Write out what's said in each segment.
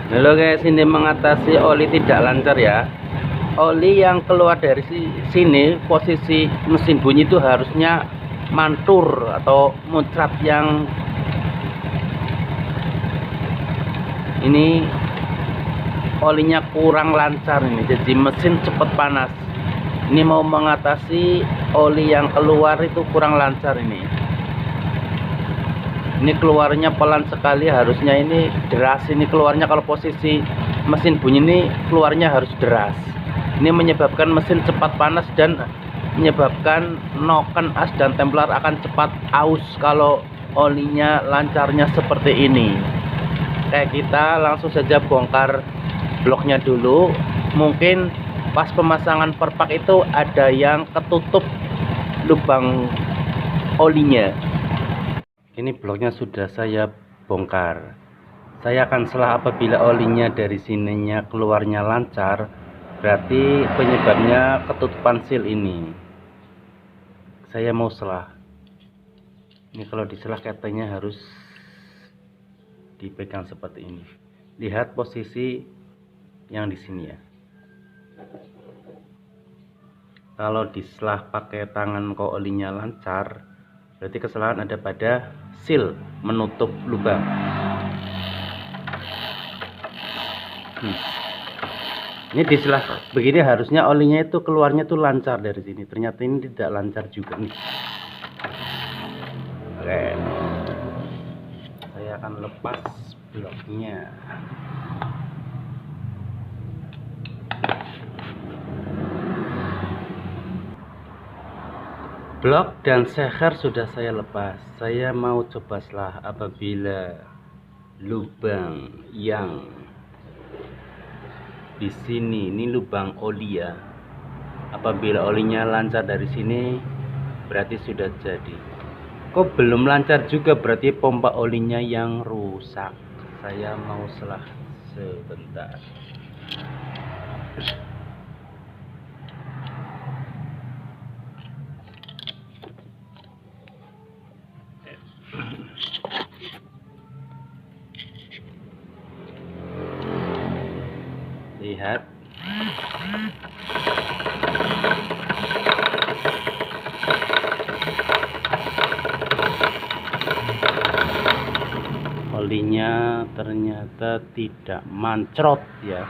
Halo guys, ini mengatasi oli tidak lancar ya. Oli yang keluar dari sini, posisi mesin bunyi itu harusnya mantul atau muncrat. Yang ini olinya kurang lancar ini, jadi mesin cepat panas. Ini mau mengatasi oli yang keluar itu kurang lancar ini. Ini keluarnya pelan sekali, harusnya ini deras. Ini keluarnya, kalau posisi mesin bunyi ini keluarnya harus deras. Ini menyebabkan mesin cepat panas dan menyebabkan noken as dan templar akan cepat aus kalau olinya lancarnya seperti ini. Kayak kita langsung saja bongkar bloknya dulu. Mungkin pas pemasangan perpak itu ada yang ketutup lubang olinya. Ini bloknya sudah saya bongkar. Saya akan selah apabila olinya dari sininya keluarnya lancar, berarti penyebabnya ketutupan seal ini. Saya mau selah. Ini kalau diselah katanya harus dipegang seperti ini. Lihat posisi yang di sini ya. Kalau diselah pakai tangan kok olinya lancar, berarti kesalahan ada pada seal menutup lubang. Ini diselah begini, harusnya olinya itu keluarnya tuh lancar dari sini. Ternyata ini tidak lancar juga nih. Oke, saya akan lepas bloknya. Blok dan seher sudah saya lepas. Saya mau coba selah apabila lubang yang di sini, ini lubang oli ya. Apabila olinya lancar dari sini, berarti sudah jadi. Kok belum lancar juga, berarti pompa olinya yang rusak. Saya mau selah sebentar. Lihat, olinya ternyata tidak mancrot ya.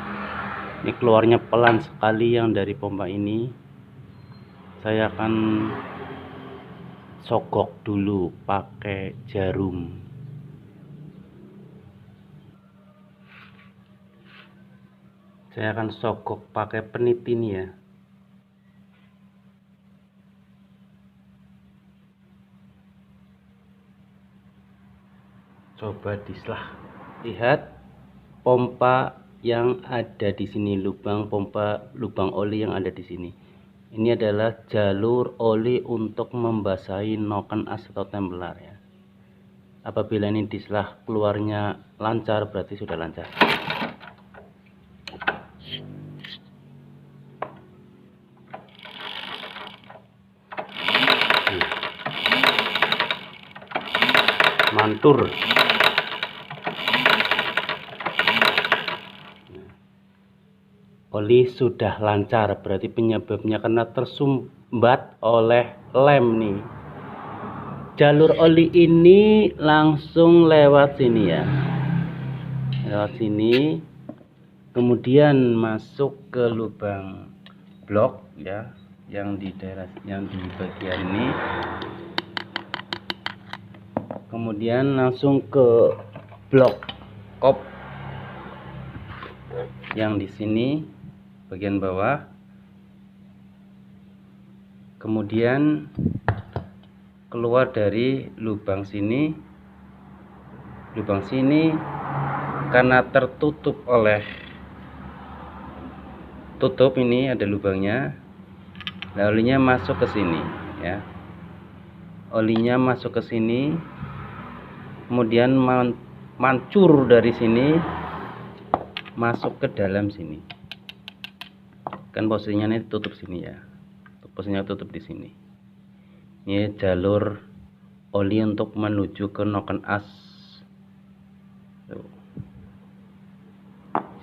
Ini keluarnya pelan sekali yang dari pompa ini. Saya akan sogok dulu pakai jarum. Saya akan sogok pakai peniti nih ya. Coba diselah. Lihat pompa yang ada di sini, lubang pompa, lubang oli yang ada di sini. Ini adalah jalur oli untuk membasahi noken as atau templar ya. Apabila ini diselah keluarnya lancar, berarti sudah lancar. Mantur. Oli sudah lancar, berarti penyebabnya karena tersumbat oleh lem nih. Jalur oli ini langsung lewat sini ya. Lewat sini, kemudian masuk ke lubang blok ya, yang di daerah, yang di bagian ini. Kemudian langsung ke blok kop yang di sini bagian bawah. Kemudian keluar dari lubang sini. Lubang sini karena tertutup oleh tutup, ini ada lubangnya. Nah, olinya masuk ke sini ya. Olinya masuk ke sini, kemudian mancur dari sini masuk ke dalam sini. Kan posisinya ini tutup sini ya. Posisinya tutup di sini. Ini jalur oli untuk menuju ke noken as. Tuh.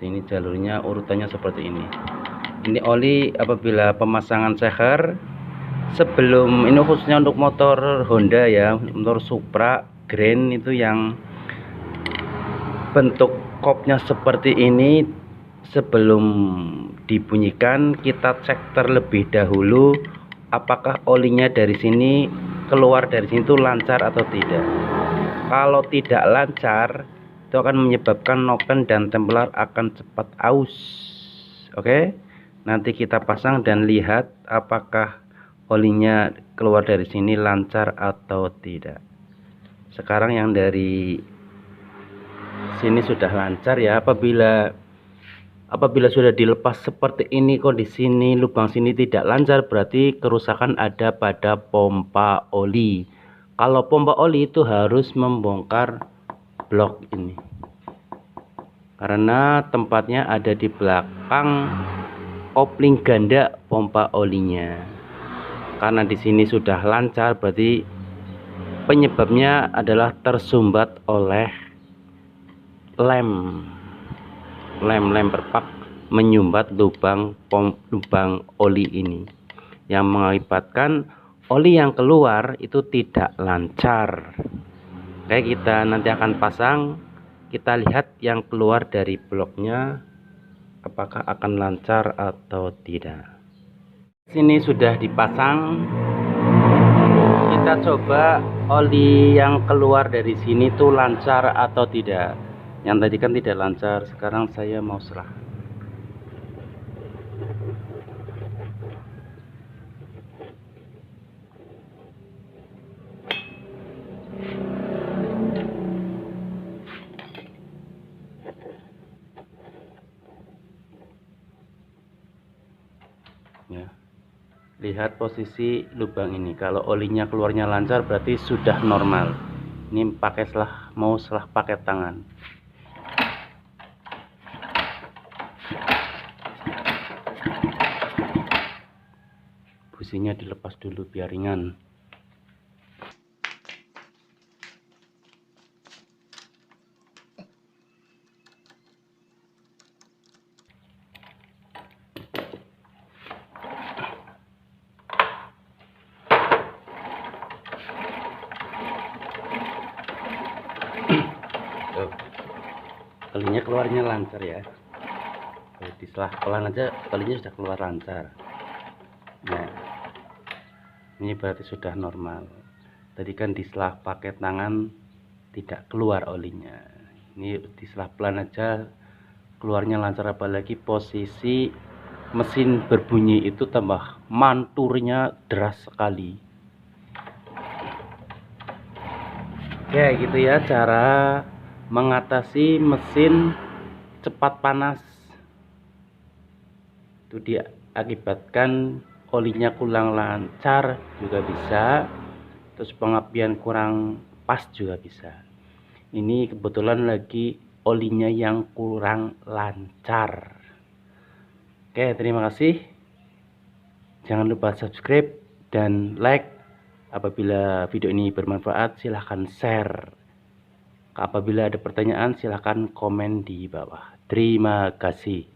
Ini jalurnya urutannya seperti ini. Ini oli apabila pemasangan seher sebelum, ini khususnya untuk motor Honda ya, motor Supra Grand itu yang bentuk kopnya seperti ini, sebelum dibunyikan kita cek terlebih dahulu apakah olinya dari sini keluar dari sini itu lancar atau tidak. Kalau tidak lancar itu akan menyebabkan noken dan templar akan cepat aus. Oke, nanti kita pasang dan lihat apakah olinya keluar dari sini lancar atau tidak. Sekarang yang dari sini sudah lancar ya. Apabila sudah dilepas seperti ini, kondisi ini lubang sini tidak lancar, berarti kerusakan ada pada pompa oli. Kalau pompa oli itu harus membongkar blok ini, karena tempatnya ada di belakang kopling ganda pompa olinya. Karena di sini sudah lancar, berarti penyebabnya adalah tersumbat oleh lem perpak, menyumbat lubang oli ini, yang mengakibatkan oli yang keluar itu tidak lancar. Oke, kita nanti akan pasang, kita lihat yang keluar dari bloknya apakah akan lancar atau tidak. Sini sudah dipasang, kita coba oli yang keluar dari sini tuh lancar atau tidak. Yang tadi kan tidak lancar, sekarang saya mau serah. Ya, lihat posisi lubang ini. Kalau olinya keluarnya lancar berarti sudah normal. Ini pakai mau pakai tangan. Businya dilepas dulu biar ringan. Olinya keluarnya lancar ya. Setelah pelan aja olinya sudah keluar lancar. Nah, ini berarti sudah normal. Tadi kan diselah pakai tangan tidak keluar olinya. Ini diselah pelan aja keluarnya lancar, apalagi posisi mesin berbunyi itu tambah manturnya deras sekali. Oke, gitu ya cara mengatasi mesin cepat panas. Itu diakibatkan olinya kurang lancar juga bisa, terus pengapian kurang pas juga bisa. Ini kebetulan lagi olinya yang kurang lancar. Oke, terima kasih. Jangan lupa subscribe dan like. Apabila video ini bermanfaat, silahkan share. Apabila ada pertanyaan, silahkan komen di bawah. Terima kasih.